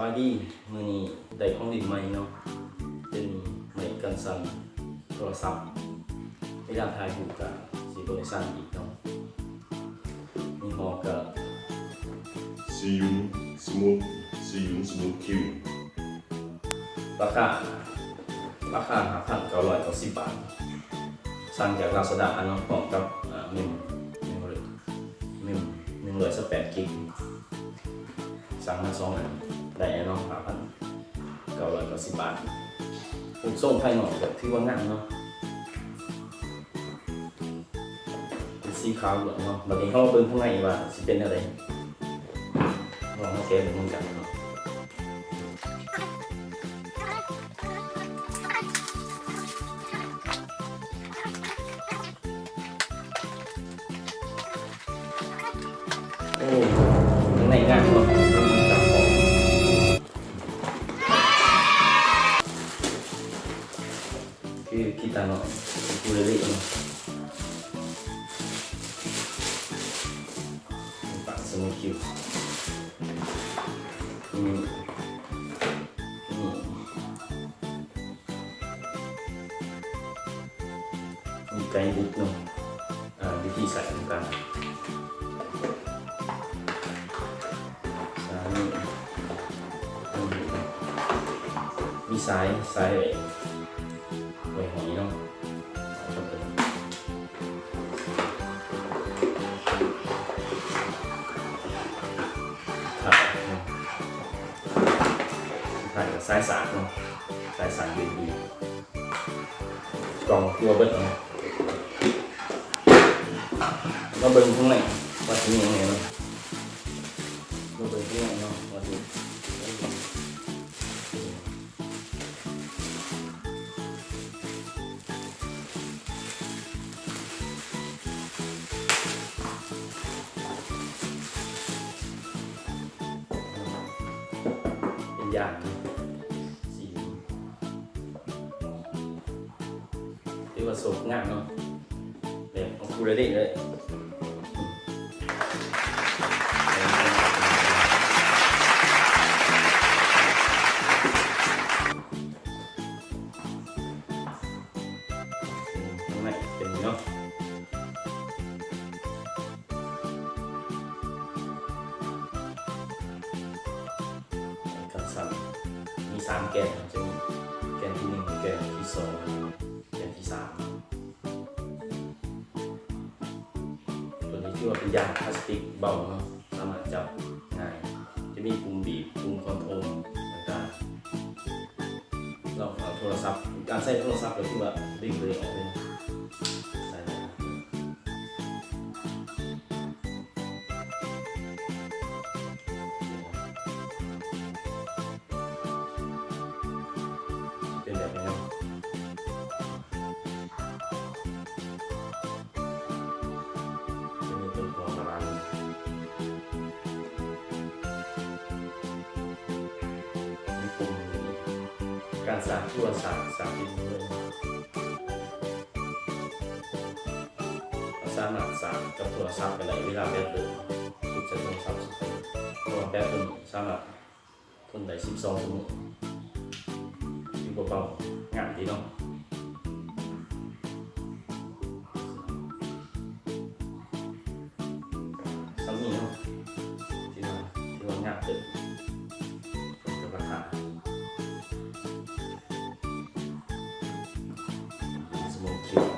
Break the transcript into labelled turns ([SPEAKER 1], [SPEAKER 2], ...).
[SPEAKER 1] ายดีมือนี้ได้ของดินใหม่เนาะเป็นไม้กันสั่นโทรศัพท์เวลาถ่ายรูปกับสีบริษัทอีกเนาะมีหอกับ
[SPEAKER 2] ซียุนสมูทคิว
[SPEAKER 1] ราคา5,990 บาทสั่งจากลาซาด้าเนาะพร้อมกับเมม128 กิกสั่งมา2 อันได้เนาะ5,990 บาทผมส่งภายนอกแบบที่ว่างามเนาะเป็นสีขาวเหลืองเนาะบัดนี้เขามาเบิ่งข้างในว่าสิเป็นอะไรลองมาแกะดูกันเนาะโอ้ข้างในงามเนาะจับของคือกีตาร์เนาะคูเลเล่เนาะปักสมูทคิวมีไกด์บุ๊กเนาะวิธีใส่ต่างๆมีสายไว้หอยเนาะถ่ายกับสายสารเนาะสายสารดีกล่องตัวเบิดเนาะเราเบิ่งข้างในว่าจะมียังไงเนาะเราเบิ่งข้างในเนาะว่าจะเป็นยางสีเรียกว่าสดงามเนาะแบบของคูเรเล่เลยข้างในเป็นเนาะกันสั่นมี3 แกนจะมีแกนที่ 1แกนที่ 2แกนที่ 3ตัวนี้ชื่อว่าเป็นยางพลาสติกเบาเนาะสามารถจับง่ายจะมีปุ่มบีบปุ่มคอนโทรลต่างๆเราเอาโทรศัพท์การใช้โทรศัพท์เราที่ว่าดึงเลยออกเลยใส่เลยเป็นแบบนี้เนาะจะมีตัวหัวประมาณมีปุ่มการสร้างโทรศัพท์3 นิ้วเลยสามารถสร้างกับโทรศัพท์ไปได้เวลาแบตเตอรี่สุดจะโทรศัพท์สุดเลยเพราะว่าแบตเตอรี่สามารถทนได้12 ชั่วโมงที่เบาๆงานดีเนาะสำนีเนาะที่ว่างานเติมกับราคาสมูทคิว